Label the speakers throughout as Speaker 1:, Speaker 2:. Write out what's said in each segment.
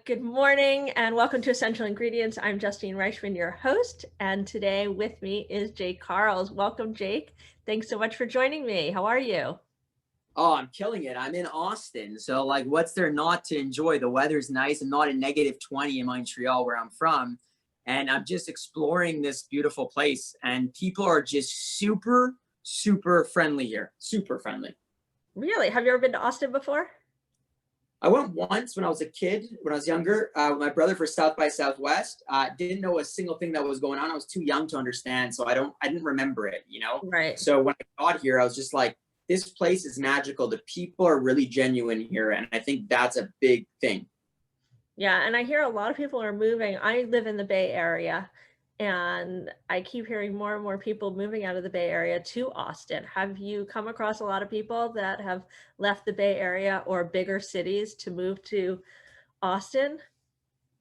Speaker 1: Good morning and welcome to Essential Ingredients. I'm Justine Reichman, your host, and today with me is Jake Karls. Welcome, Jake. Thanks so much for joining me. How are you?
Speaker 2: Oh, I'm killing it. I'm in Austin. So like, what's there not to enjoy? The weather's nice. I'm not in -20 in Montreal where I'm from. And I'm just exploring this beautiful place. And people are just super, super friendly here. Super friendly.
Speaker 1: Really? Have you ever been to Austin before?
Speaker 2: I went once when I was a kid, when I was younger, with my brother for South by Southwest. Didn't know a single thing that was going on. I was too young to understand. So I didn't remember it, you know?
Speaker 1: Right.
Speaker 2: So when I got here, I was just like, this place is magical. The people are really genuine here. And I think that's a big thing.
Speaker 1: Yeah, and I hear a lot of people are moving. I live in the Bay Area, and I keep hearing more and more people moving out of the Bay Area to Austin. Have you come across a lot of people that have left the Bay Area or bigger cities to move to Austin?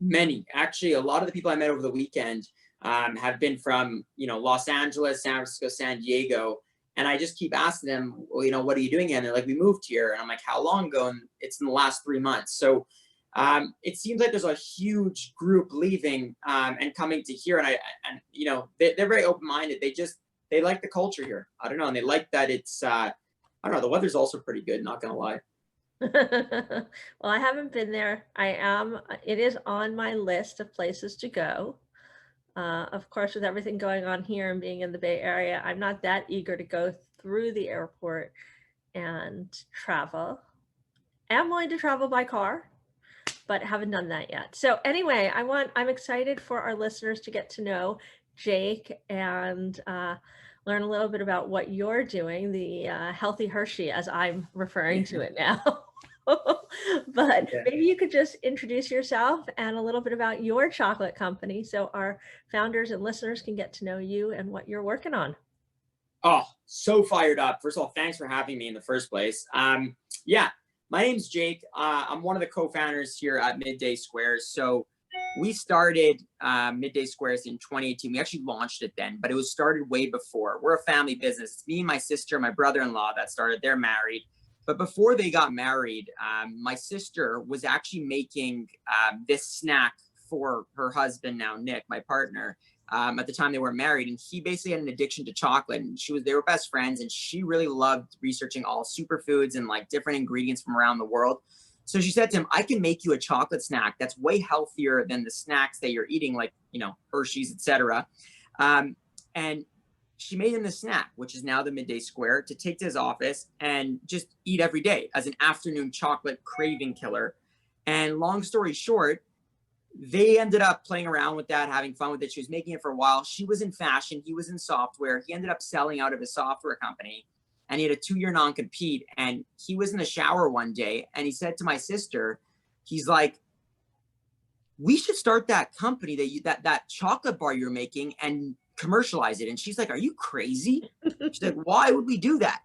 Speaker 2: Many, actually, a lot of the people I met over the weekend have been from, Los Angeles, San Francisco, San Diego. And I just keep asking them, well, what are you doing here? And they're like, we moved here. And I'm like, how long ago? And it's in the last 3 months. So it seems like there's a huge group leaving and coming to here. And they're very open-minded. They like the culture here. I don't know. And they like that it's, I don't know, the weather's also pretty good, not going to lie.
Speaker 1: Well, I haven't been there. It is on my list of places to go. Of course, with everything going on here and being in the Bay Area, I'm not that eager to go through the airport and travel. I'm willing to travel by car, but haven't done that yet. So anyway, I'm excited for our listeners to get to know Jake and learn a little bit about what you're doing, the Healthy Hershey, as I'm referring to it now. But maybe you could just introduce yourself and a little bit about your chocolate company so our founders and listeners can get to know you and what you're working on.
Speaker 2: Oh, so fired up. First of all, thanks for having me in the first place. My name's Jake. I'm one of the co-founders here at Midday Squares. So we started Midday Squares in 2018. We actually launched it then, but it was started way before. We're a family business. It's me, my sister, my brother-in-law that started. They're married. But before they got married, my sister was actually making this snack for her husband, now Nick, my partner. At the time they were married, and he basically had an addiction to chocolate, and they were best friends, and she really loved researching all superfoods and like different ingredients from around the world. So she said to him, I can make you a chocolate snack that's way healthier than the snacks that you're eating, like, Hershey's, etc. And she made him the snack, which is now the Midday Square, to take to his office and just eat every day as an afternoon chocolate craving killer. And long story short, they ended up playing around with that, having fun with it. She was making it for a while. She was in fashion. He was in software. He ended up selling out of his software company, and he had a 2-year non-compete. And he was in the shower one day, and he said to my sister, he's like, we should start that company that chocolate bar you're making and commercialize it. And she's like, are you crazy? She's like, why would we do that?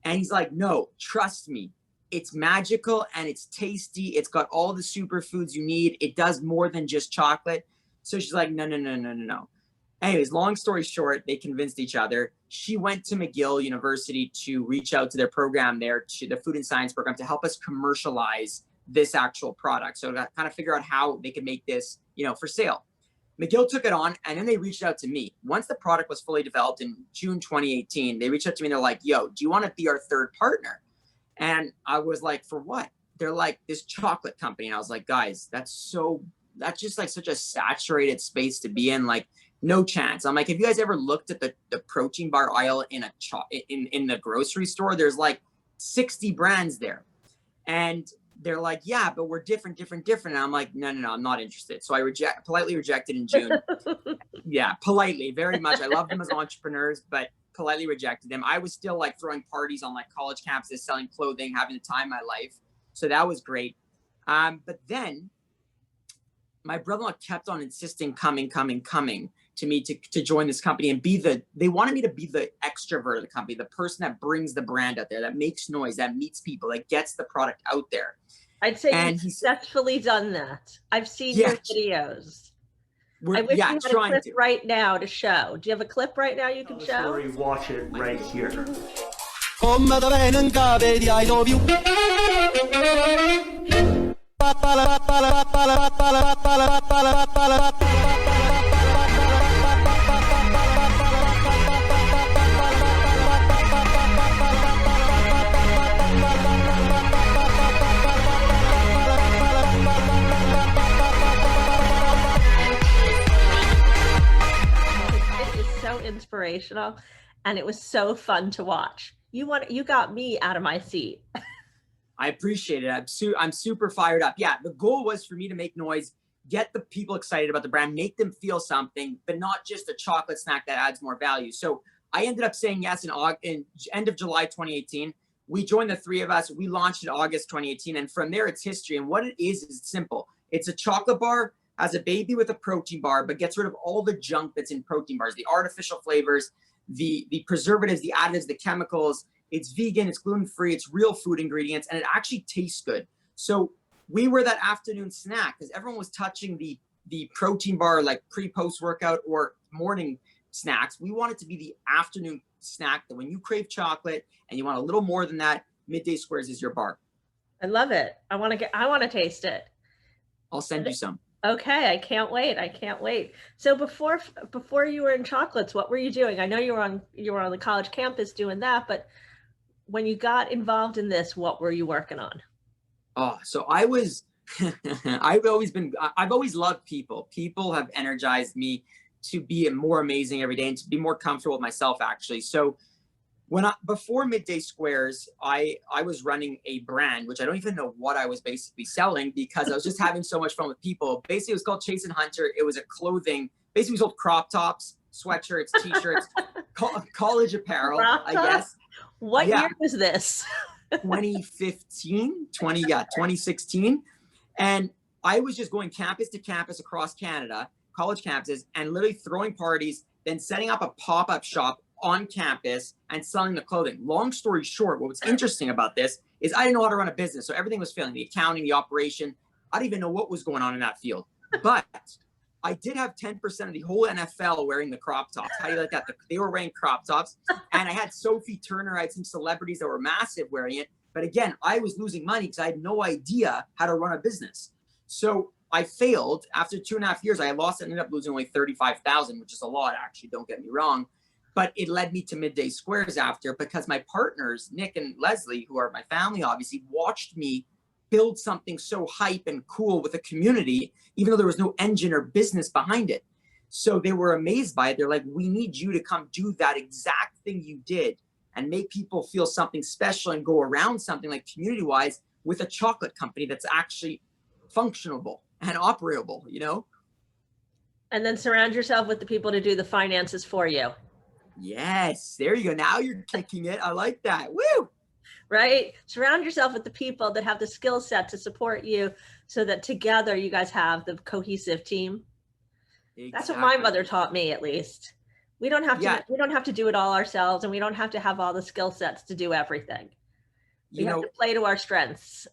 Speaker 2: And he's like, no, trust me. It's magical and it's tasty. It's got all the superfoods you need. It does more than just chocolate. So she's like, no. Anyways, long story short, they convinced each other. She went to McGill University to reach out to their program there, to the food and science program, to help us commercialize this actual product. So to kind of figure out how they could make this, for sale. McGill took it on, and then they reached out to me. Once the product was fully developed in June 2018, they reached out to me and they're like, yo, do you want to be our third partner? And I was like, for what? They're like, this chocolate company. And I was like, guys, that's just like such a saturated space to be in. Like, no chance. I'm like, have you guys ever looked at the protein bar aisle in the grocery store? There's like 60 brands there. And they're like, yeah, but we're different. And I'm like, no, I'm not interested. So I politely rejected in June. Yeah, politely, very much. I love them as entrepreneurs, but politely rejected them. I was still like throwing parties on like college campuses, selling clothing, having the time of my life. So that was great. But then my brother-in-law kept on insisting coming to me to join this company and they wanted me to be the extrovert of the company, the person that brings the brand out there, that makes noise, that meets people, that gets the product out there.
Speaker 1: I'd say you've successfully done that. I've seen your videos. I wish you had a clip right now to show. Do you have a clip right now you can show?
Speaker 3: Story, watch it right here.
Speaker 1: It is so inspirational, and it was so fun to watch. You got me out of my seat.
Speaker 2: I appreciate it. I'm super fired up. Yeah, the goal was for me to make noise, get the people excited about the brand, make them feel something, but not just a chocolate snack that adds more value. So I ended up saying yes in end of July 2018. We joined, the three of us. We launched in August 2018, and from there it's history. And what it is simple. It's a chocolate bar, has a baby with a protein bar, but gets rid of all the junk that's in protein bars, the artificial flavors, the preservatives, the additives, the chemicals. It's vegan, it's gluten-free, it's real food ingredients, and it actually tastes good. So we were that afternoon snack because everyone was touching the protein bar like pre-post workout or morning snacks. We want it to be the afternoon snack that when you crave chocolate and you want a little more than that, Midday Squares is your bar.
Speaker 1: I love it. I want to taste it.
Speaker 2: I'll send you some.
Speaker 1: Okay, I can't wait. I can't wait. So before you were in chocolates, what were you doing? I know you were on the college campus doing that, but when you got involved in this, what were you working on?
Speaker 2: Oh, so I was, I've always loved people. People have energized me to be more amazing every day and to be more comfortable with myself, actually. So before Midday Squares, I was running a brand, which I don't even know what I was basically selling because I was just having so much fun with people. Basically, it was called Chase and Hunter. It was a clothing, basically we sold crop tops, sweatshirts, t-shirts, college apparel, I guess.
Speaker 1: What year was this?
Speaker 2: 2015, 2016. And I was just going campus to campus across Canada, college campuses, and literally throwing parties, then setting up a pop-up shop on campus and selling the clothing. Long story short, what was interesting about this is I didn't know how to run a business. So everything was failing, the accounting, the operation. I didn't even know what was going on in that field. But I did have 10% of the whole NFL wearing the crop tops. How do you like that? They were wearing crop tops. And I had Sophie Turner. I had some celebrities that were massive wearing it. But again, I was losing money because I had no idea how to run a business. So I failed. After 2.5 years, I lost and ended up losing only $35,000, which is a lot, actually. Don't get me wrong. But it led me to Midday Squares after because my partners, Nick and Leslie, who are my family, obviously, watched me build something so hype and cool with a community, even though there was no engine or business behind it. So they were amazed by it. They're like, we need you to come do that exact thing you did and make people feel something special and go around something like community-wise with a chocolate company that's actually functionable and operable, you know?
Speaker 1: And then surround yourself with the people to do the finances for you.
Speaker 2: Yes, there you go. Now you're kicking it. I like that. Woo!
Speaker 1: Right? Surround yourself with the people that have the skill set to support you so that together you guys have the cohesive team. Exactly. That's what my mother taught me, at least. We don't have to do it all ourselves, and we don't have to have all the skill sets to do everything. We have to play to our strengths.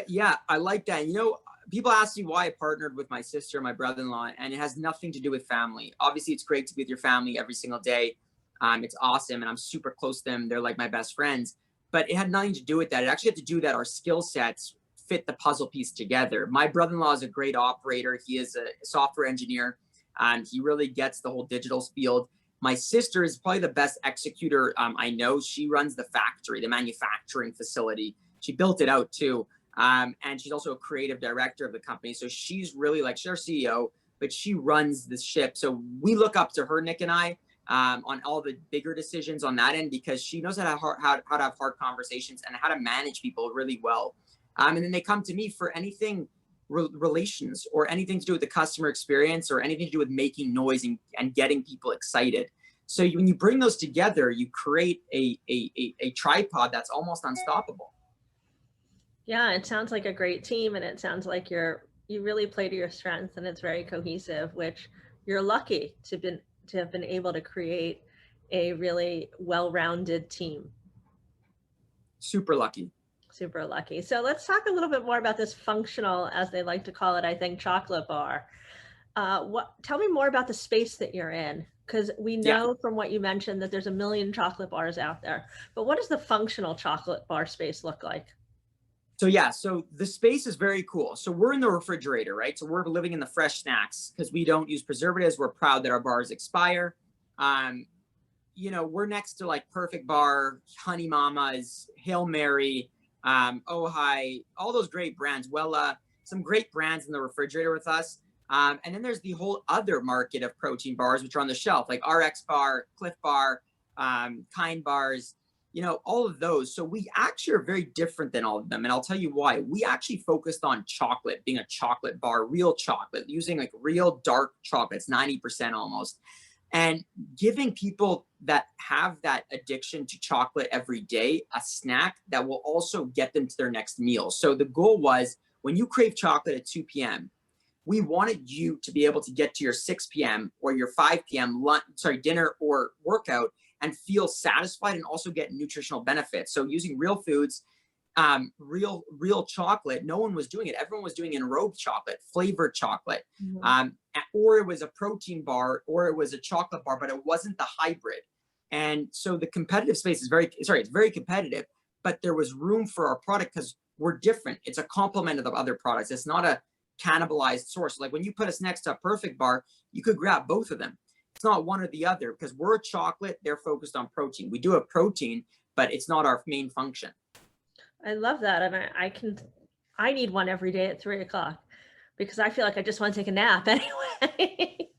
Speaker 2: Yeah, I like that. You know, people ask me why I partnered with my sister and my brother-in-law, and it has nothing to do with family. Obviously, it's great to be with your family every single day. It's awesome, and I'm super close to them. They're like my best friends. But it had nothing to do with that. It actually had to do that our skill sets fit the puzzle piece together. My brother-in-law is a great operator. He is a software engineer, and he really gets the whole digital field. My sister is probably the best executor I know. She runs the factory, the manufacturing facility. She built it out too. And she's also a creative director of the company. So she's really like, she's our CEO, but she runs the ship. So we look up to her, Nick and I, on all the bigger decisions on that end, because she knows how to have hard conversations and how to manage people really well. And then they come to me for anything relations or anything to do with the customer experience or anything to do with making noise and getting people excited. So when you bring those together, you create a tripod that's almost unstoppable.
Speaker 1: Yeah, it sounds like a great team, and it sounds like you really play to your strengths, and it's very cohesive, which you're lucky to have been able to create a really well-rounded team.
Speaker 2: Super lucky.
Speaker 1: Super lucky. So let's talk a little bit more about this functional, as they like to call it, I think, chocolate bar. Tell me more about the space that you're in, because we know from what you mentioned that there's 1 million chocolate bars out there. But what does the functional chocolate bar space look like?
Speaker 2: So yeah, so the space is very cool. So we're in the refrigerator, right? So we're living in the fresh snacks because we don't use preservatives. We're proud that our bars expire. Um, we're next to like Perfect Bar, Honey Mamas, Hail Mary, Oh Hi, all those great brands. Well, some great brands in the refrigerator with us. And then there's the whole other market of protein bars, which are on the shelf, like RX Bar, Cliff Bar, Kind Bars, all of those. So we actually are very different than all of them. And I'll tell you why. We actually focused on chocolate, being a chocolate bar, real chocolate, using like real dark chocolates, 90% almost, and giving people that have that addiction to chocolate every day a snack that will also get them to their next meal. So the goal was, when you crave chocolate at 2 p.m., we wanted you to be able to get to your 6 p.m. or your 5 p.m. dinner or workout and feel satisfied and also get nutritional benefits. So using real foods, real chocolate. No one was doing it. Everyone was doing enrobed chocolate, flavored chocolate, or it was a protein bar, or it was a chocolate bar, but it wasn't the hybrid. And so the competitive space is it's very competitive, but there was room for our product because we're different. It's a complement of the other products. It's not a cannibalized source. Like when you put us next to a Perfect Bar, you could grab both of them. It's not one or the other because we're a chocolate. They're focused on protein. We do have protein, but it's not our main function.
Speaker 1: I love that. And I need one every day at 3 o'clock because I feel like I just want to take a nap anyway.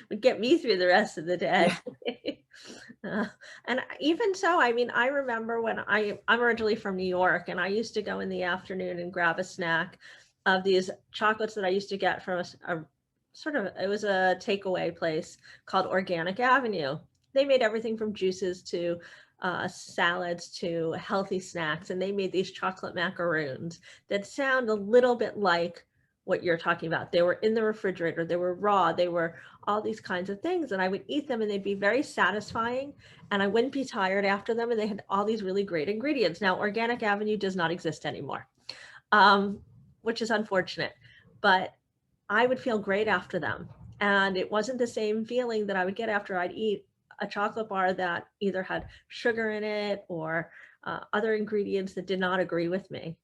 Speaker 1: Would get me through the rest of the day. And even so, I mean, I remember when I'm originally from New York, and I used to go in the afternoon and grab a snack of these chocolates that I used to get from it was a takeaway place called Organic Avenue. They made everything from juices to salads to healthy snacks, and they made these chocolate macaroons that sound a little bit like what you're talking about. They were in the refrigerator, they were raw, they were all these kinds of things, and I would eat them and they'd be very satisfying, and I wouldn't be tired after them, and they had all these really great ingredients. Now, Organic Avenue does not exist anymore, which is unfortunate, but I would feel great after them, and it wasn't the same feeling that I would get after I'd eat a chocolate bar that either had sugar in it or other ingredients that did not agree with me.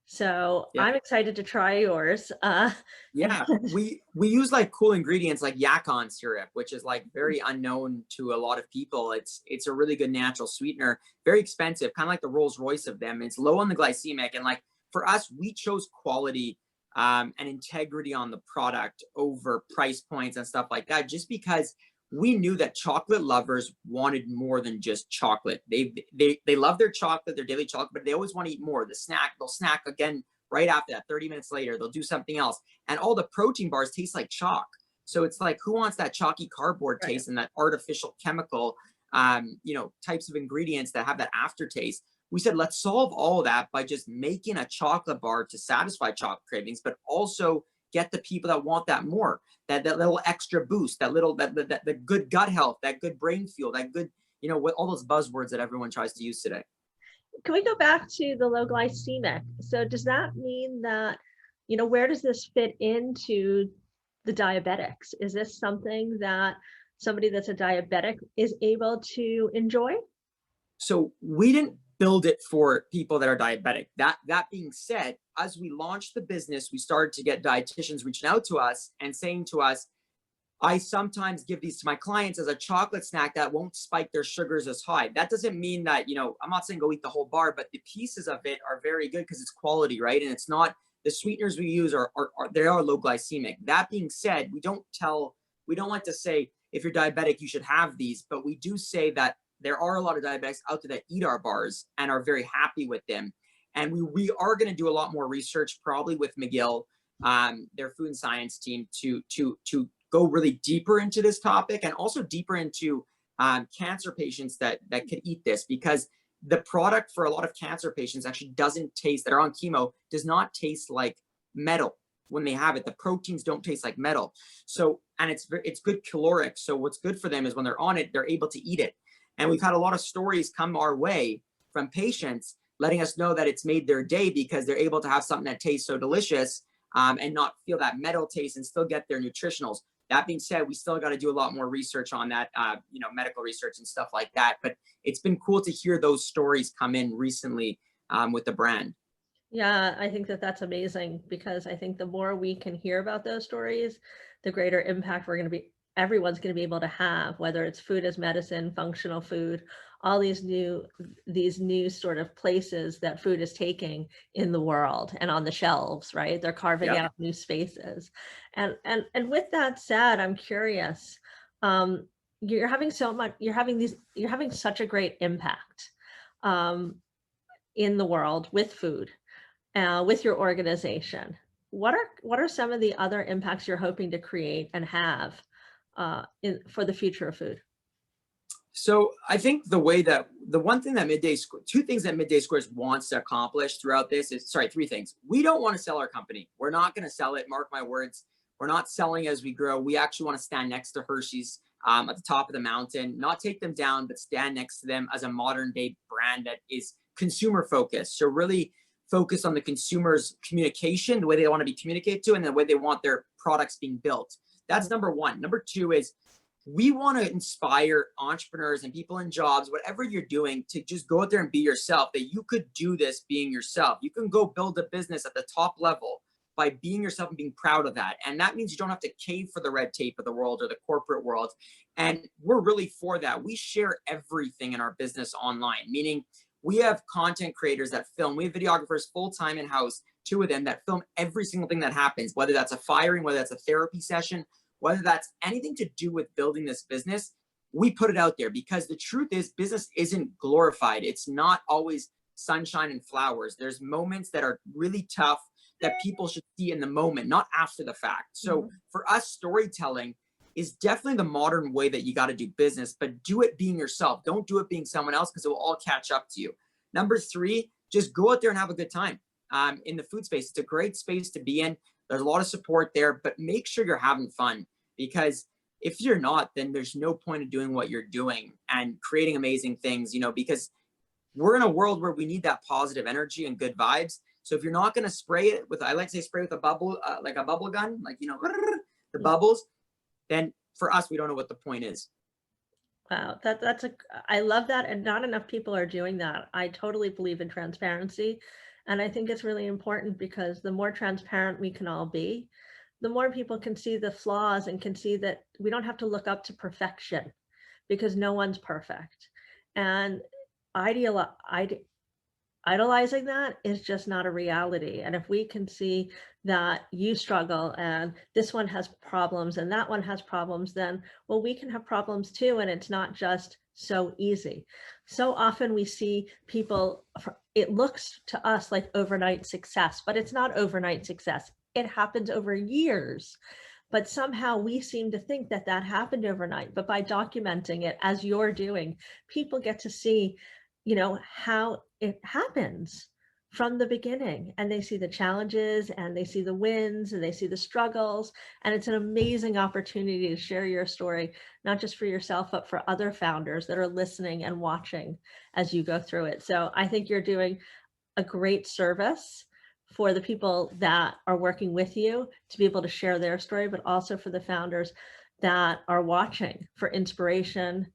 Speaker 1: So
Speaker 2: Yeah.
Speaker 1: I'm excited to try yours.
Speaker 2: Yeah, we use like cool ingredients like yacon syrup, which is like very unknown to a lot of people. It's a really good natural sweetener, very expensive, kind of like the Rolls Royce of them. It's low on the glycemic, and like for us, we chose quality and integrity on the product over price points and stuff like that, just because we knew that chocolate lovers wanted more than just chocolate. They love their chocolate, their daily chocolate, but they always want to eat more. They'll snack again right after that. 30 minutes later, they'll do something else. And all the protein bars taste like chalk. So it's like, who wants that chalky cardboard taste and that artificial chemical, types of ingredients that have that aftertaste? We said, let's solve all of that by just making a chocolate bar to satisfy chocolate cravings, but also get the people that want that more, that little extra boost, that good gut health, that good brain fuel, that good, with all those buzzwords that everyone tries to use today.
Speaker 1: Can we go back to the low glycemic? So does that mean that, where does this fit into the diabetics? Is this something that somebody that's a diabetic is able to enjoy?
Speaker 2: So we didn't build it for people that are diabetic. That being said, as we launched the business, we started to get dietitians reaching out to us and saying to us, I sometimes give these to my clients as a chocolate snack that won't spike their sugars as high. That doesn't mean that, I'm not saying go eat the whole bar, but the pieces of it are very good because it's quality, right? And it's not, the sweeteners we use they are low glycemic. That being said, we don't like to say, if you're diabetic, you should have these, but we do say that there are a lot of diabetics out there that eat our bars and are very happy with them. And we are going to do a lot more research, probably with McGill, their food and science team, to go really deeper into this topic, and also deeper into cancer patients that could eat this, because the product for a lot of cancer patients actually doesn't taste, that are on chemo, does not taste like metal when they have it. The proteins don't taste like metal. So, and it's good caloric. So what's good for them is when they're on it, they're able to eat it. And we've had a lot of stories come our way from patients letting us know that it's made their day because they're able to have something that tastes so delicious and not feel that metal taste and still get their nutritionals. That being said, we still got to do a lot more research on that, medical research and stuff like that. But it's been cool to hear those stories come in recently with the brand.
Speaker 1: Yeah, I think that that's amazing because I think the more we can hear about those stories, the greater impact everyone's going to be able to have, whether it's food as medicine, functional food, all these new sort of places that food is taking in the world and on the shelves, right? They're carving
Speaker 2: Yeah.
Speaker 1: out new spaces. And with that said, I'm curious, um, you're having such a great impact um, in the world with food with your organization. What are some of the other impacts you're hoping to create and have for the future of food?
Speaker 2: So I think two things that Midday Squares wants to accomplish throughout this is, sorry, three things. We don't want to sell our company. We're not going to sell it. Mark my words. We're not selling as we grow. We actually want to stand next to Hershey's at the top of the mountain, not take them down, but stand next to them as a modern day brand that is consumer focused. So really focus on the consumer's communication, the way they want to be communicated to, and the way they want their products being built. That's number one. Number two is we want to inspire entrepreneurs and people in jobs, whatever you're doing, to just go out there and be yourself, that you could do this being yourself. You can go build a business at the top level by being yourself and being proud of that. And that means you don't have to cave for the red tape of the world or the corporate world. And we're really for that. We share everything in our business online, meaning we have content creators that film. We have videographers full-time in-house, two of them, that film every single thing that happens, whether that's a firing, whether that's a therapy session, whether that's anything to do with building this business. We put it out there because the truth is business isn't glorified. It's not always sunshine and flowers. There's moments that are really tough that people should see in the moment, not after the fact. So for us, storytelling is definitely the modern way that you got to do business, but do it being yourself. Don't do it being someone else because it will all catch up to you. Number three, just go out there and have a good time in the food space. It's a great space to be in. There's a lot of support there, but make sure you're having fun, because if you're not, then there's no point in doing what you're doing and creating amazing things, because we're in a world where we need that positive energy and good vibes. So if you're not going to spray it with, I like to say spray with a bubble, like a bubble gun, like, the bubbles, then for us, we don't know what the point is.
Speaker 1: Wow, I love that, and not enough people are doing that. I totally believe in transparency, and I think it's really important because the more transparent we can all be, the more people can see the flaws and can see that we don't have to look up to perfection because no one's perfect. And ideal, idolizing that is just not a reality. And if we can see that you struggle and this one has problems and that one has problems, then, well, we can have problems too. And it's not just so easy. So often we see people, it looks to us like overnight success, but it's not overnight success. It happens over years. But somehow we seem to think that that happened overnight. But by documenting it as you're doing, people get to see how it happens from the beginning, and they see the challenges and they see the wins and they see the struggles, and it's an amazing opportunity to share your story, not just for yourself but for other founders that are listening and watching as you go through it. So I think you're doing a great service for the people that are working with you to be able to share their story, but also for the founders that are watching for inspiration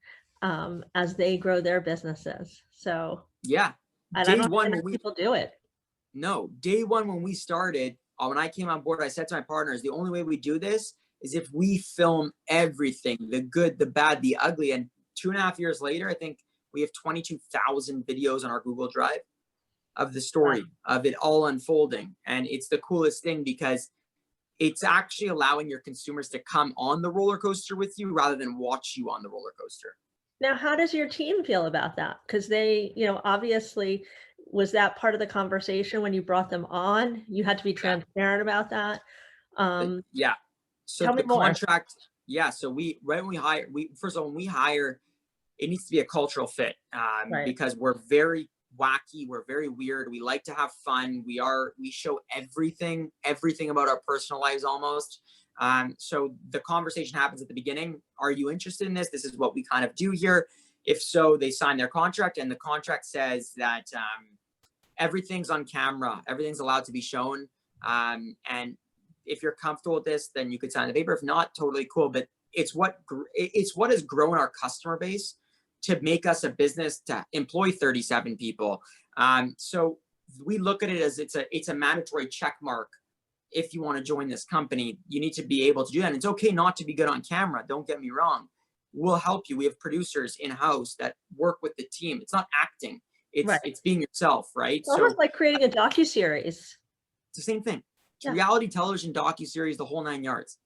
Speaker 1: as they grow their businesses. So
Speaker 2: Yeah.
Speaker 1: and I
Speaker 2: Day
Speaker 1: don't think
Speaker 2: one,
Speaker 1: enough people do it.
Speaker 2: day one, when we started, when I came on board, I said to my partners, the only way we do this is if we film everything, the good, the bad, the ugly. And 2.5 years later, I think we have 22,000 videos on our Google Drive of the story of it all unfolding. And it's the coolest thing because it's actually allowing your consumers to come on the roller coaster with you rather than watch you on the roller coaster.
Speaker 1: Now, how does your team feel about that? Because they, obviously, was that part of the conversation when you brought them on? You had to be transparent about that.
Speaker 2: Yeah. So
Speaker 1: Tell me
Speaker 2: the
Speaker 1: more.
Speaker 2: contract, yeah. So when we hire, first of all, when we hire, it needs to be a cultural fit
Speaker 1: Right.
Speaker 2: because we're very wacky. We're very weird. We like to have fun. We show everything about our personal lives almost. So the conversation happens at the beginning. Are you interested in this? This is what we kind of do here. If so, they sign their contract, and the contract says that everything's on camera. Everything's allowed to be shown. And if you're comfortable with this, then you could sign the paper. If not, totally cool. But it's what has grown our customer base to make us a business to employ 37 people. So we look at it as it's a mandatory check mark. If you want to join this company, you need to be able to do that. And it's okay not to be good on camera. Don't get me wrong. We'll help you. We have producers in-house that work with the team. It's not acting.
Speaker 1: Right.
Speaker 2: It's being yourself, right?
Speaker 1: It's almost like creating a docuseries.
Speaker 2: It's the same thing. It's
Speaker 1: Yeah.
Speaker 2: reality television, docuseries, the whole 9 yards.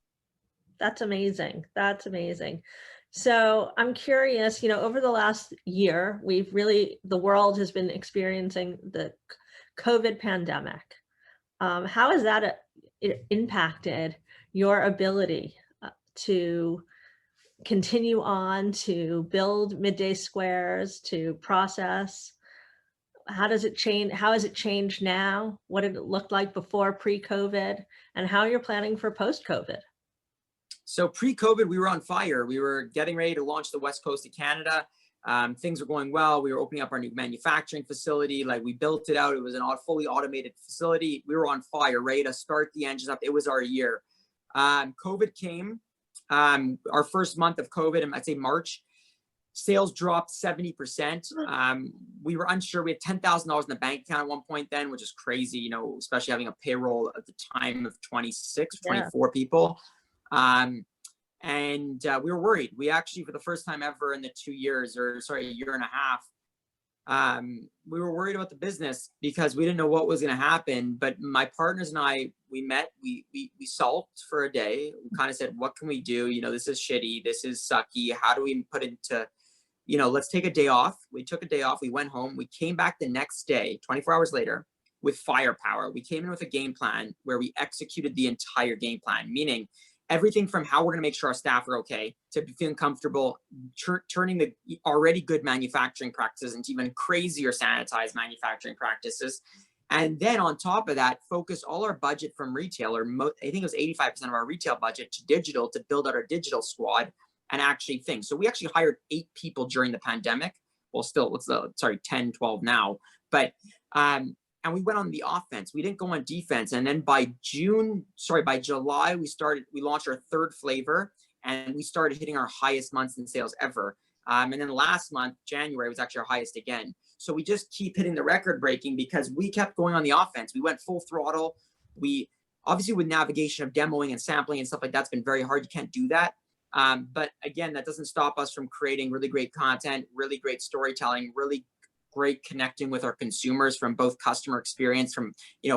Speaker 1: That's amazing. That's amazing. So I'm curious, over the last year, the world has been experiencing the COVID pandemic. How has that impacted your ability to continue on, to build midday squares, to process? How does it change? How has it changed now? What did it look like before pre-COVID, and how you're planning for post-COVID?
Speaker 2: So pre-COVID, we were on fire. We were getting ready to launch the West Coast of Canada. Things were going well. We were opening up our new manufacturing facility. Like, we built it out. It was an fully automated facility. We were on fire, ready to start the engines up. It was our year. COVID came. Our first month of COVID, I'd say March, sales dropped 70%. We were unsure. We had $10,000 in the bank account at one point then, which is crazy, especially having a payroll at the time of 26, 24 people. We were worried. We actually, for the first time ever in the 2 years, a year and a half, we were worried about the business because we didn't know what was going to happen. But my partners and I, we met, we sulked for a day. We kind of said, what can we do? This is shitty. This is sucky. How do we put into, let's take a day off. We took a day off. We went home. We came back the next day, 24 hours later, with firepower. We came in with a game plan where we executed the entire game plan, meaning everything from how we're going to make sure our staff are okay, to feeling comfortable, turning the already good manufacturing practices into even crazier sanitized manufacturing practices. And then on top of that, focus all our budget from retail, I think it was 85% of our retail budget, to digital, to build out our digital squad and actually things. So we actually hired 8 people during the pandemic. Well, still, 10, 12 now. But, and we went on the offense. We didn't go on defense. And then by July, we launched our 3rd flavor, and we started hitting our highest months in sales ever. And then last month, January, was actually our highest again. So we just keep hitting the record breaking because we kept going on the offense. We went full throttle. We obviously, with navigation of demoing and sampling and stuff like that's been very hard. You can't do that. But again, that doesn't stop us from creating really great content, really great storytelling, really great connecting with our consumers, from both customer experience, from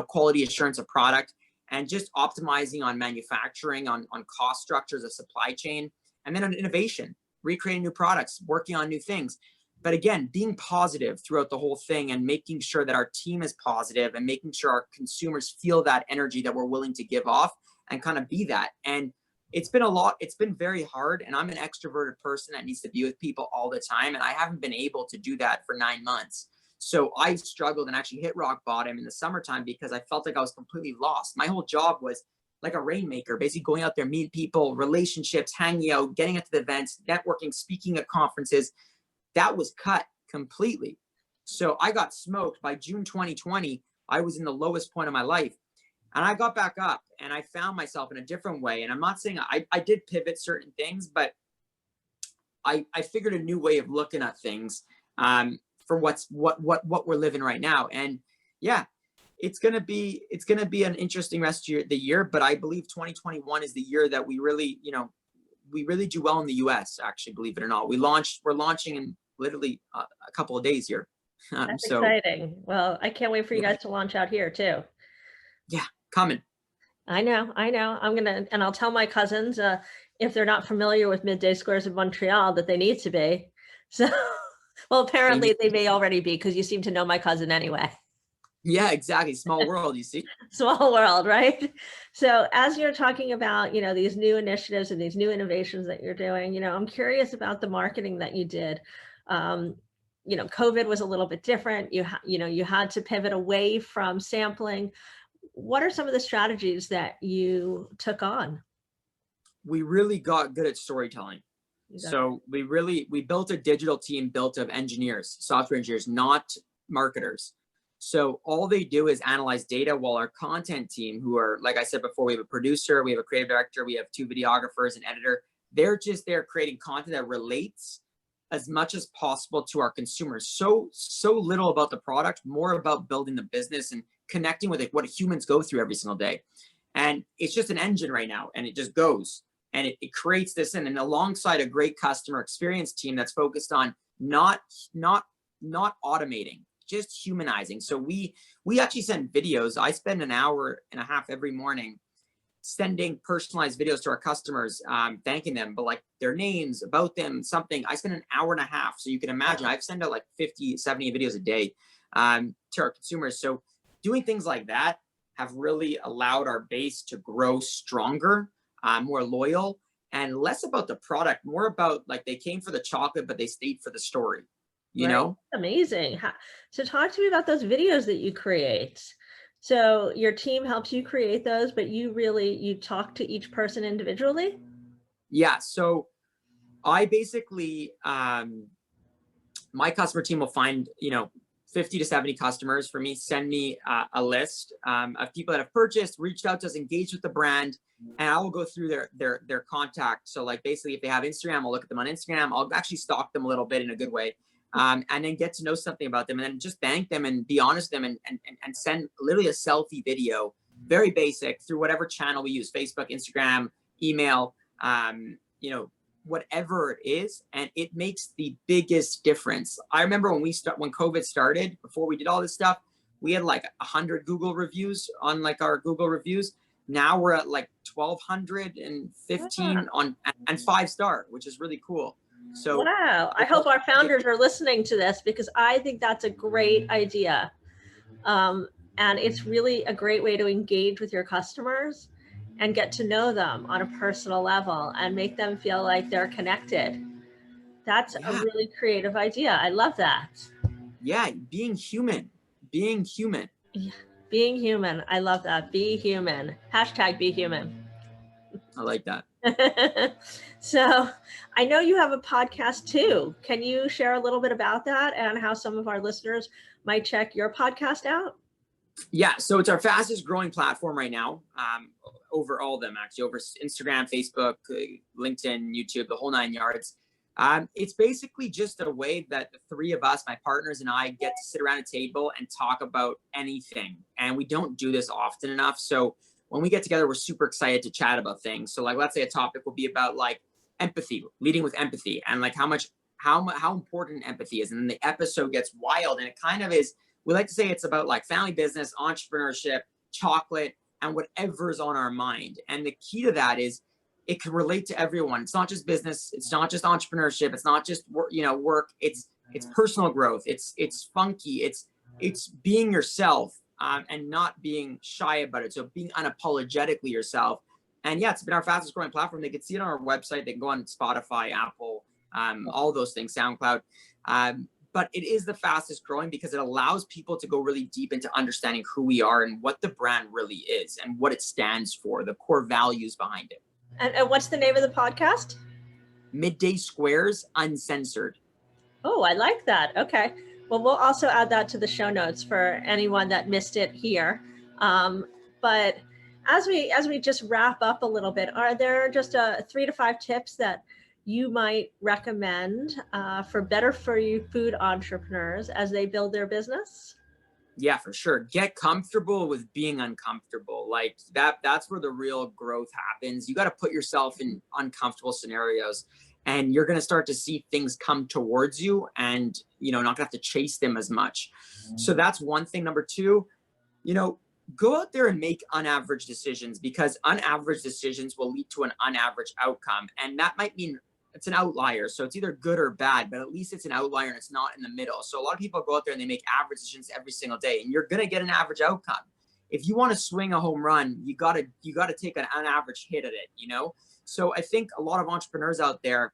Speaker 2: quality assurance of product, and just optimizing on manufacturing, on cost structures of supply chain, and then on innovation, recreating new products, working on new things. But again, being positive throughout the whole thing, and making sure that our team is positive, and making sure our consumers feel that energy that we're willing to give off, and kind of be that. And it's been a lot. It's been very hard. And I'm an extroverted person that needs to be with people all the time. And I haven't been able to do that for 9 months. So I struggled and actually hit rock bottom in the summertime because I felt like I was completely lost. My whole job was like a rainmaker, basically going out there, meeting people, relationships, hanging out, getting into the events, networking, speaking at conferences. That was cut completely. So I got smoked. By June 2020, I was in the lowest point of my life. And I got back up, and I found myself in a different way. And I'm not saying I did pivot certain things, but I figured a new way of looking at things for what we're living right now. And yeah, it's gonna be an interesting rest of the year. But I believe 2021 is the year that we really do well in the US, actually, believe it or not. We're launching in literally a couple of days here.
Speaker 1: That's exciting. Well, I can't wait for you guys to launch out here too.
Speaker 2: Yeah, coming.
Speaker 1: I know. And I'll tell my cousins, if they're not familiar with Midday Squares in Montreal, that they need to be. So, well, apparently they may already be, because you seem to know my cousin anyway.
Speaker 2: Yeah, exactly. Small world, you see.
Speaker 1: Small world, right? So as you're talking about, these new initiatives and these new innovations that you're doing, I'm curious about the marketing that you did. COVID was a little bit different. You had to pivot away from sampling. What are some of the strategies that you took on?
Speaker 2: We really got good at storytelling. So we built a digital team built of engineers, software engineers, not marketers. So all they do is analyze data, while our content team, who are, like I said before, we have a producer, we have a creative director, we have 2 videographers, an editor. They're just there creating content that relates as much as possible to our consumers. So little about the product, more about building the business and connecting with it, what humans go through every single day. And it's just an engine right now, and it just goes. And it creates this, and alongside a great customer experience team that's focused on not automating, just humanizing. So we actually send videos. I spend an hour and a half every morning sending personalized videos to our customers, thanking them, but like their names, about them, something. I spend an hour and a half. So you can imagine I've sent out like 50, 70 videos a day to our consumers. So doing things like that have really allowed our base to grow stronger, more loyal, and less about the product, more about like they came for the chocolate, but they stayed for the story, you
Speaker 1: Right.
Speaker 2: know?
Speaker 1: Amazing. So talk to me about those videos that you create. So your team helps you create those, but you talk to each person individually?
Speaker 2: Yeah. So I basically, my customer team will find, 50 to 70 customers for me, send me a list of people that have purchased, reached out to us, engaged with the brand, and I will go through their contact. So like basically if they have Instagram, I'll look at them on Instagram. I'll actually stalk them a little bit in a good way, and then get to know something about them, and then just thank them and be honest with them, and send literally a selfie video, very basic, through whatever channel we use, Facebook, Instagram, email, whatever it is, and it makes the biggest difference. I remember when COVID started, before we did all this stuff, we had like 100 Google reviews on like our Google reviews. Now we're at like 1,215 on and 5-star, which is really cool. So
Speaker 1: Wow. I hope our founders are listening to this, because I think that's a great idea. And it's really a great way to engage with your customers and get to know them on a personal level and make them feel like they're connected. That's a really creative idea. I love that.
Speaker 2: Yeah, being human. Yeah,
Speaker 1: Being human. I love that. Be human. Hashtag be human.
Speaker 2: I like that.
Speaker 1: So I know you have a podcast too. Can you share a little bit about that and how some of our listeners might check your podcast out?
Speaker 2: Yeah, so it's our fastest growing platform right now, over all of them, actually, over Instagram, Facebook, LinkedIn, YouTube, the whole 9 yards. It's basically just a way that the three of us, my partners and I, get to sit around a table and talk about anything. And we don't do this often enough. So when we get together, we're super excited to chat about things. So like, let's say a topic will be about like empathy, leading with empathy, and like how important empathy is. And then the episode gets wild, and it kind of is. We like to say it's about like family business, entrepreneurship, chocolate, and whatever's on our mind. And the key to that is it can relate to everyone. It's not just business. It's not just entrepreneurship. It's not just work. It's personal growth. It's funky. It's being yourself, and not being shy about it. So being unapologetically yourself. And yeah, it's been our fastest growing platform. They can see it on our website. They can go on Spotify, Apple, all those things, SoundCloud. But it is the fastest growing because it allows people to go really deep into understanding who we are and what the brand really is and what it stands for, the core values behind it.
Speaker 1: And what's the name of the podcast?
Speaker 2: Midday Squares Uncensored.
Speaker 1: Oh, I like that. Okay. Well, we'll also add that to the show notes for anyone that missed it here. But as we just wrap up a little bit, are there just 3 to 5 tips that you might recommend for better for you food entrepreneurs as they build their business?
Speaker 2: Yeah, for sure. Get comfortable with being uncomfortable. Like that's where the real growth happens. You got to put yourself in uncomfortable scenarios, and you're going to start to see things come towards you, and not going to have to chase them as much. So that's one thing. Number 2, go out there and make unaverage decisions, because unaverage decisions will lead to an unaverage outcome. And that might mean it's an outlier. So it's either good or bad, but at least it's an outlier and it's not in the middle. So a lot of people go out there and they make average decisions every single day, and you're going to get an average outcome. If you want to swing a home run, you got to take an unaverage hit at it, So I think a lot of entrepreneurs out there,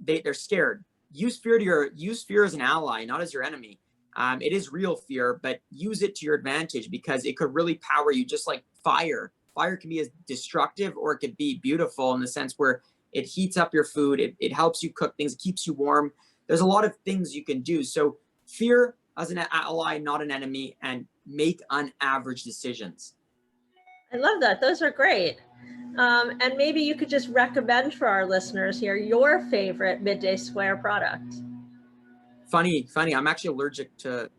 Speaker 2: they're scared. Use fear as an ally, not as your enemy. It is real fear, but use it to your advantage, because it could really power you, just like fire. Fire can be as destructive, or it could be beautiful in the sense where it heats up your food. It helps you cook things. It keeps you warm. There's a lot of things you can do. So fear as an ally, not an enemy, and make unaverage decisions.
Speaker 1: I love that. Those are great. And maybe you could just recommend for our listeners here your favorite Midday Square product.
Speaker 2: Funny. I'm actually allergic to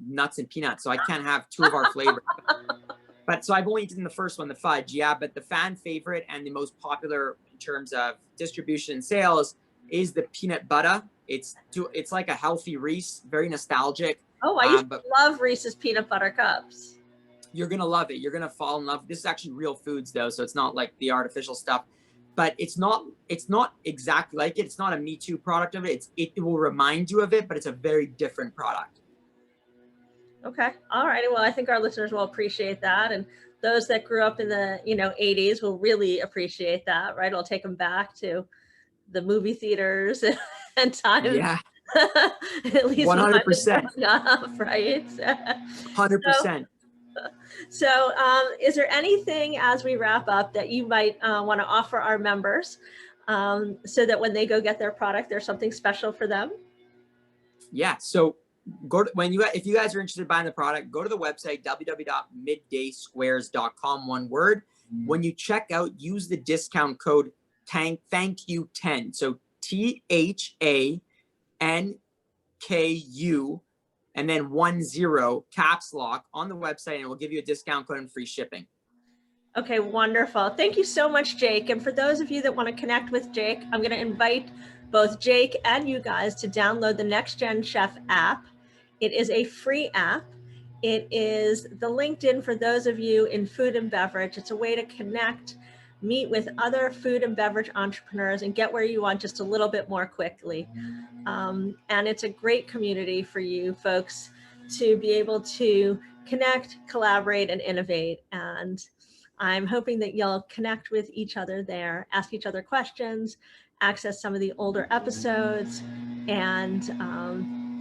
Speaker 2: nuts and peanuts, so I can't have two of our flavors. But so I've only eaten the first one, the fudge, yeah. But the fan favorite and the most popular in terms of distribution and sales is the peanut butter. It's like a healthy Reese, very nostalgic.
Speaker 1: Oh, I used to love Reese's peanut butter cups.
Speaker 2: You're gonna love it. You're gonna fall in love. This is actually real foods though, so it's not like the artificial stuff. But it's not exactly like it. It's not a Me Too product of it. It will remind you of it, but it's a very different product.
Speaker 1: Okay. All righty. Well, I think our listeners will appreciate that. And those that grew up in the, 80s will really appreciate that, right? It'll take them back to the movie theaters and times.
Speaker 2: Yeah.
Speaker 1: At least
Speaker 2: 100%.
Speaker 1: Up, right?
Speaker 2: 100%.
Speaker 1: So is there anything as we wrap up that you might want to offer our members so that when they go get their product, there's something special for them?
Speaker 2: Yeah. So if you guys are interested in buying the product, go to the website, www.middaysquares.com, one word. When you check out, use the discount code thank you 10. So THANKU and then 10 caps lock on the website, and it will give you a discount code and free shipping.
Speaker 1: Okay, wonderful. Thank you so much, Jake. And for those of you that want to connect with Jake, I'm going to invite both Jake and you guys to download the NextGenChef app. It is a free app. It is the LinkedIn for those of you in food and beverage. It's a way to connect, meet with other food and beverage entrepreneurs, and get where you want just a little bit more quickly. And it's a great community for you folks to be able to connect, collaborate, and innovate. And I'm hoping that you'll connect with each other there, ask each other questions, access some of the older episodes, and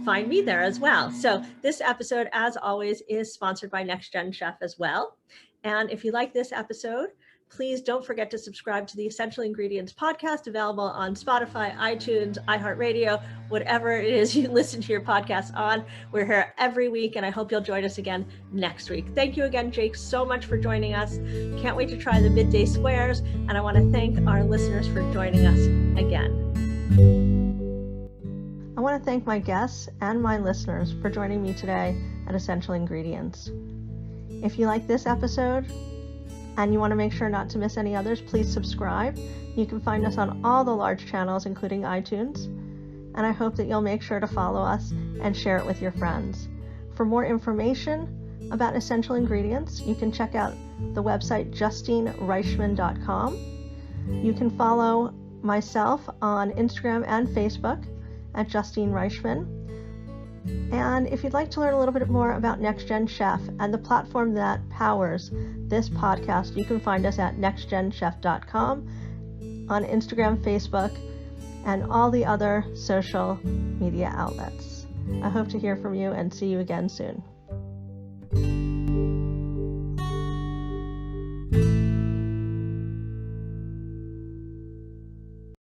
Speaker 1: find me there as well. So this episode, as always, is sponsored by NextGenChef as well. And if you like this episode, please don't forget to subscribe to the Essential Ingredients podcast, available on Spotify, iTunes, iHeartRadio, whatever it is you listen to your podcast on. We're here every week, and I hope you'll join us again next week. Thank you again, Jake, so much for joining us. Can't wait to try the Midday Squares, and I want to thank our listeners for joining us again. I want to thank my guests and my listeners for joining me today at Essential Ingredients. If you like this episode, and you want to make sure not to miss any others, please subscribe. You can find us on all the large channels, including iTunes. And I hope that you'll make sure to follow us and share it with your friends. For more information about Essential Ingredients, you can check out the website JustineReichman.com. You can follow myself on Instagram and Facebook at Justine Reichman. And if you'd like to learn a little bit more about NextGenChef and the platform that powers this podcast, you can find us at NextGenChef.com, on Instagram, Facebook, and all the other social media outlets. I hope to hear from you and see you again soon.